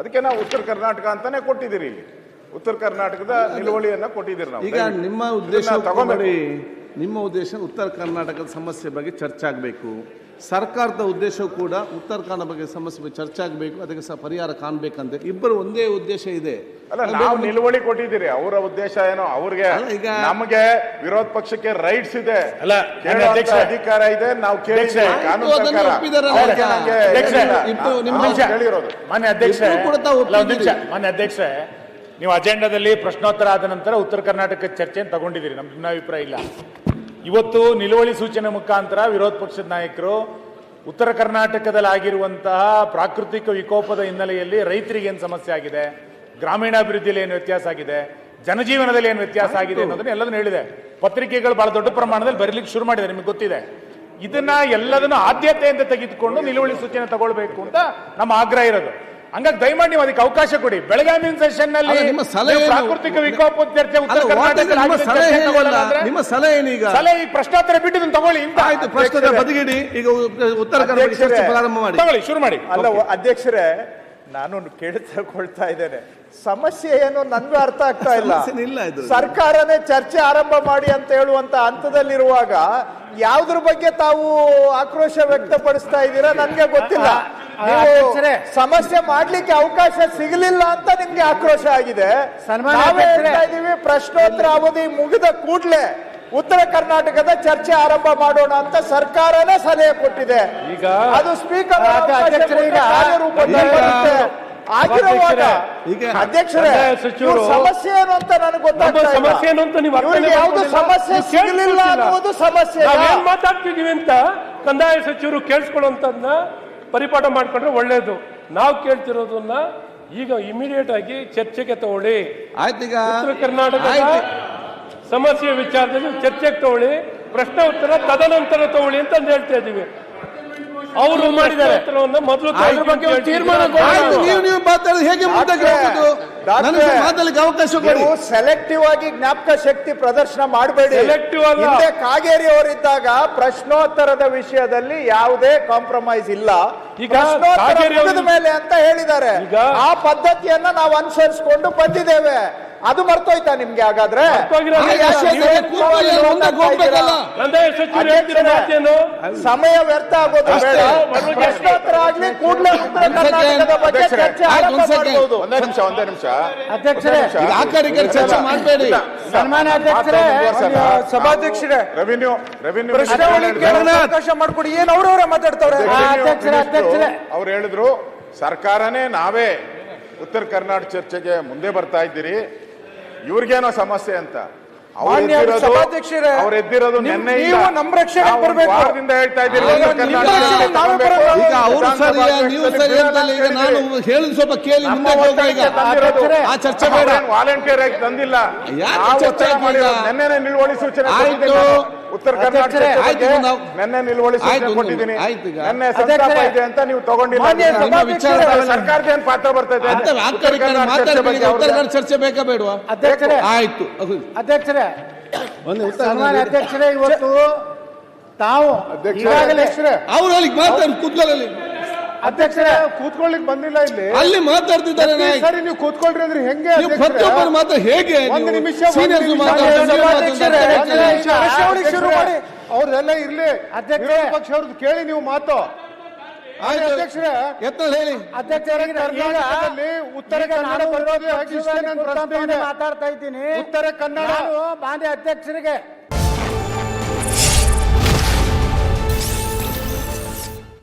ಅದಕ್ಕೆ ನಾವು ಉತ್ತರ ಕರ್ನಾಟಕ ಅಂತಾನೆ ಕೊಟ್ಟಿದ್ದೀರಿ. ಇಲ್ಲಿ ಉತ್ತರ ಕರ್ನಾಟಕದ ನಿಲುವಳಿಯನ್ನ ಕೊಟ್ಟಿದ್ದೀರಿ ನಾವು. ಈಗ ನಿಮ್ಮ ಉದ್ದೇಶ ನಿಮ್ಮ ಉದ್ದೇಶ ಉತ್ತರ ಕರ್ನಾಟಕದ ಸಮಸ್ಯೆ ಬಗ್ಗೆ ಚರ್ಚೆ ಆಗಬೇಕು. ಸರ್ಕಾರದ ಉದ್ದೇಶವೂ ಕೂಡ ಉತ್ತರ ಕನ್ನಡ ಬಗ್ಗೆ ಸಮಸ್ಯೆ ಬಗ್ಗೆ ಚರ್ಚೆ ಆಗಬೇಕು, ಅದಕ್ಕೆ ಸಹ ಪರಿಹಾರ ಕಾಣಬೇಕಂತ ಇಬ್ಬರು ಒಂದೇ ಉದ್ದೇಶ ಇದೆ. ಅಲ್ಲ, ನಾವು ನಿಲುವಳಿ ಕೊಟ್ಟಿದ್ದೀರಿ. ಅವರ ಉದ್ದೇಶ ಏನೋ, ಅವ್ರಿಗೆ ನಮಗೆ ವಿರೋಧ ಪಕ್ಷಕ್ಕೆ ರೈಟ್ಸ್ ಇದೆ, ಅಧಿಕಾರ ಇದೆ, ನಾವು ಕೇಳಿದ್ದೇವೆ ಕಾನೂನು ಪ್ರಕಾರ. ಮಾನ್ಯ ಅಧ್ಯಕ್ಷರೇ, ನೀವು ಅಜೆಂಡಾದಲ್ಲಿ ಪ್ರಶ್ನೋತ್ತರ ಆದ ನಂತರ ಉತ್ತರ ಕರ್ನಾಟಕ ಚರ್ಚೆಯನ್ನು ತಗೊಂಡಿದ್ದೀರಿ, ನಮ್ಮ ಭಿನ್ನಾಭಿಪ್ರಾಯ ಇಲ್ಲ. ಇವತ್ತು ನಿಲುವಳಿ ಸೂಚನೆ ಮುಖಾಂತರ ವಿರೋಧ ಪಕ್ಷದ ನಾಯಕರು ಉತ್ತರ ಕರ್ನಾಟಕದಲ್ಲಿ ಆಗಿರುವಂತಹ ಪ್ರಾಕೃತಿಕ ವಿಕೋಪದ ಹಿನ್ನೆಲೆಯಲ್ಲಿ ರೈತರಿಗೆ ಏನು ಸಮಸ್ಯೆ ಆಗಿದೆ, ಗ್ರಾಮೀಣಾಭಿವೃದ್ಧಿಯಲ್ಲಿ ಏನು ವ್ಯತ್ಯಾಸ ಆಗಿದೆ, ಜನಜೀವನದಲ್ಲಿ ಏನು ವ್ಯತ್ಯಾಸ ಆಗಿದೆ ಅನ್ನೋದನ್ನ ಎಲ್ಲದನ್ನು ಹೇಳಿದೆ. ಪತ್ರಿಕೆಗಳು ಬಹಳ ದೊಡ್ಡ ಪ್ರಮಾಣದಲ್ಲಿ ಬರೀಲಿಕ್ಕೆ ಶುರು ಮಾಡಿದೆ, ನಿಮಗೆ ಗೊತ್ತಿದೆ. ಇದನ್ನ ಎಲ್ಲದನ್ನು ಆದ್ಯತೆಯಿಂದ ತೆಗೆದುಕೊಂಡು ನಿಲುವಳಿ ಸೂಚನೆ ತಗೊಳ್ಬೇಕು ಅಂತ ನಮ್ಮ ಆಗ್ರಹ ಇರೋದು. ಹಂಗಾಗಿ ದಯಮಾಡಿ ನೀವು ಅದಕ್ಕೆ ಅವಕಾಶ ಕೊಡಿ. ಬೆಳಗಾವಿನ ಸೆಷನ್ ನಲ್ಲಿ ಪ್ರಾಕೃತಿಕ ವಿಕೋಪ ಚರ್ಚೆ ಉತ್ತರ ನಿಮ್ಮ ಸಲಹೆ ಏನೀಗ? ಸಲಹೆ ಈ ಪ್ರಶ್ನೋತ್ತರ ಬಿಟ್ಟು ಇದನ್ನು ತಗೊಳ್ಳಿ. ಆಯ್ತು, ಪ್ರಶ್ನೋತ್ತರ ಬದಿಗಿಡಿ, ಈಗ ಉತ್ತರ ಕರ್ನಾಟಕ ಚರ್ಚೆ ಪ್ರಾರಂಭ ಮಾಡಿ. ತಗೊಳ್ಳಿ, ಶುರು ಮಾಡಿ. ಅಲ್ಲ ಅಧ್ಯಕ್ಷರೇ, ನಾನು ಕೇಳ್ತಾ ಇದ್ದೇನೆ, ಸಮಸ್ಯೆ ಏನು ನನ್ಗೂ ಅರ್ಥ ಆಗ್ತಾ ಇಲ್ಲ. ಸರ್ಕಾರನೇ ಚರ್ಚೆ ಆರಂಭ ಮಾಡಿ ಅಂತ ಹೇಳುವಂತ ಹಂತದಲ್ಲಿರುವಾಗ ಯಾವ್ದ್ರ ಬಗ್ಗೆ ತಾವು ಆಕ್ರೋಶ ವ್ಯಕ್ತಪಡಿಸ್ತಾ ಇದ್ದೀರಾ ನನ್ಗೆ ಗೊತ್ತಿಲ್ಲ. ಸಮಸ್ಯೆ ಮಾಡ್ಲಿಕ್ಕೆ ಅವಕಾಶ ಸಿಗಲಿಲ್ಲ ಅಂತ ನಿಮ್ಗೆ ಆಕ್ರೋಶ ಆಗಿದೆ. ನಾವೇ ಹೇಳ್ತಾ ಇದೀವಿ, ಪ್ರಶ್ನೋತ್ತರ ಅವಧಿ ಮುಗಿದ ಕೂಡಲೇ ಉತ್ತರ ಕರ್ನಾಟಕದ ಚರ್ಚೆ ಆರಂಭ ಮಾಡೋಣ ಅಂತ ಸರ್ಕಾರನೇ ಸಲಹೆ ಕೊಟ್ಟಿದೆ. ಈಗ ಅದು ಸ್ಪೀಕರ್ ಆಗಿರುವಾಗ ಅಧ್ಯಕ್ಷರೇ, ಸಮಸ್ಯೆ ಏನು ಅಂತ ನನಗೆ ಗೊತ್ತಾಗ್ತಾ ಇಲ್ಲ. ಯಾವುದು ಸಮಸ್ಯೆ ಸಿಗಲಿಲ್ಲ ಅನ್ನೋದು ಸಮಸ್ಯೆ. ನಾವೇನ್ ಮಾತಾಡ್ತಿದೀವಿ ಅಂತ ಕಂದಾಯ ಸಚಿವರು ಕೇಳಿಸ್ಕೊಳ್ಳುವಂತದನ್ನ ಪರಿಪಾಠ ಮಾಡ್ಕೊಂಡ್ರೆ ಒಳ್ಳೇದು. ನಾವು ಕೇಳ್ತಿರೋದನ್ನ ಈಗ ಇಮಿಡಿಯೇಟ್ ಆಗಿ ಚರ್ಚೆಗೆ ತಗೊಳ್ಳಿ. ಆಯ್ತೀಗ ಉತ್ತರ ಕರ್ನಾಟಕದ ಸಮಸ್ಯೆ ವಿಚಾರದಲ್ಲಿ ಚರ್ಚೆಗೆ ತಗೊಳ್ಳಿ, ಪ್ರಶ್ನೆ ಉತ್ತರ ತದನಂತರ ತಗೊಳ್ಳಿ ಅಂತ ಹೇಳ್ತಾ ಇದೀವಿ. ಅವರು ಮಾಡಿದ್ದಾರೆ ಮೊದಲು ನೀವು ಮಾತಾಡೋದು ಹೇಗೆ ಮಾತಾಡಲಿಕ್ಕೆ ಅವಕಾಶ ಕೊಡಿ. ಸೆಲೆಕ್ಟಿವ್ ಆಗಿ ಜ್ಞಾಪಕ ಶಕ್ತಿ ಪ್ರದರ್ಶನ ಮಾಡಬೇಡಿ. ಹಿಂದೆ ಕಾಗೇರಿ ಅವರಿದ್ದಾಗ ಪ್ರಶ್ನೋತ್ತರದ ವಿಷಯದಲ್ಲಿ ಯಾವುದೇ ಕಾಂಪ್ರಮೈಸ್ ಇಲ್ಲ. ಈಗ ಮೇಲೆ ಅಂತ ಹೇಳಿದ್ದಾರೆ. ಆ ಪದ್ಧತಿಯನ್ನ ನಾವು ಅನುಸರಿಸಿಕೊಂಡು ಬಂದಿದ್ದೇವೆ. ಅದು ಮರ್ತೋಯ್ತಾ ನಿಮ್ಗೆ? ಹಾಗಾದ್ರೆ ಸಮಯ ವ್ಯರ್ಥ ಆಗೋದು ಬೇಡ. ಪ್ರಶ್ನೋತ್ತರ ಆಗ್ಲಿ, ಕೂಡಲೇ ಉತ್ತರ ಕರ್ನಾಟಕದ ಬಗ್ಗೆ ಚರ್ಚೆ ಮಾಡಬಹುದು. ಒಂದೇ ನಿಮಿಷ ಅಧ್ಯಕ್ಷರೇ, ಚರ್ಚೆ ಮಾಡಬೇಡಿ. ಸನ್ಮಾನ್ಯ ಅಧ್ಯಕ್ಷರೇ, ಸಭಾಧ್ಯಕ್ಷರೇ, ರೆವಿನ್ಯೂ ಅವಕಾಶ ಮಾಡ್ಕೊಡಿ. ಏನ್ ಅವ್ರವರೇ ಮಾತಾಡ್ತಾರೆ. ಅವ್ರು ಹೇಳಿದ್ರು ಸರ್ಕಾರನೇ ನಾವೇ ಉತ್ತರ ಕರ್ನಾಟಕ ಚರ್ಚೆಗೆ ಮುಂದೆ ಬರ್ತಾ ಇದ್ದೀರಿ, ಇವ್ರಿಗೇನೋ ಸಮಸ್ಯೆ ಅಂತ. ಅವ್ರು ಎದ್ದಿರೋದು ನಿನ್ನೆ ನಮ್ಮ ರಕ್ಷಣೆ ಬರಬೇಕು ಹೇಳ್ತಾ ಇದ್ದೀರಿ. ಈಗ ಅವರು ಸರಿಯಾ ನೀವು ಸರಿ ಅಂತ ಈಗ ನಾನು ಹೇಳಿದ ಸ್ವಲ್ಪ ಕೇಳಿ ಮುಂದೆ ಹೋಗುವ. ಈಗ ಆ ಚರ್ಚೆ ಬೇಡ, ವಾಲಂಟಿಯರ್ ಆಗಿ ತಂದಿಲ್ಲ. ನೆನ್ನೆ ನಿಲುವಳಿ ಸೂಚನೆ ಉತ್ತರ ಕರ್ನಾಟಕ ನೆನ್ನೆ ನಿಲುವಳಿ ಸೂಚನೆ ಕೊಟ್ಟಿದ್ದೀನಿ. ನೆನ್ನೆ ಸಂತಾಪ ಇದೆ ಅಂತ ನೀವು ತಗೊಂಡಿಲ್ಲ. ಸರ್ಕಾರದ ಏನ್ ಪಾತ್ರ ಬರ್ತದೆ? ಉತ್ತರ ಚರ್ಚೆ ಬೇಕಾ ಬೇಡವಾ? ಆಯ್ತು ಅಧ್ಯಕ್ಷರೇ, ಅಧ್ಯಕ್ಷರೇ, ಇವತ್ತು ತಾವು ಅವ್ರು ಅಲ್ಲಿಗೆ ಮಾತಾಡಿ ಕೂತ್ಕೊಳ್ಳಲಿ. ಅಧ್ಯಕ್ಷರೇ, ಕೂತ್ಕೊಳ್ಳಿಕ್ ಬಂದಿಲ್ಲ ಇಲ್ಲಿ, ಅಲ್ಲಿ ಮಾತಾಡ್ತಿದ್ದಾರೆ. ಸರಿ, ನೀವು ಕೂತ್ಕೊಳ್ರಿ ಅಂದ್ರೆ ಹೆಂಗೆ? ಪ್ರತಿಯೊಬ್ಬರು ಮಾತ್ರ ಹೇಗೆ? ಒಂದು ನಿಮಿಷ ಶುರು ಮಾಡಿ. ಅವ್ರದೆಲ್ಲ ಇರ್ಲಿ. ಅಧ್ಯಕ್ಷ ಪಕ್ಷ ಅವ್ರದ್ದು ಕೇಳಿ ನೀವು ಮಾತು. ಅಧ್ಯಕ್ಷರೇ, ಹೇಳಿ. ಅಧ್ಯಕ್ಷರೇ, ಉತ್ತರ ಕನ್ನಡ ಮಾತಾಡ್ತಾ ಇದ್ದೀನಿ. ಉತ್ತರ ಕನ್ನಡ ಮಾನ್ಯ ಅಧ್ಯಕ್ಷರಿಗೆ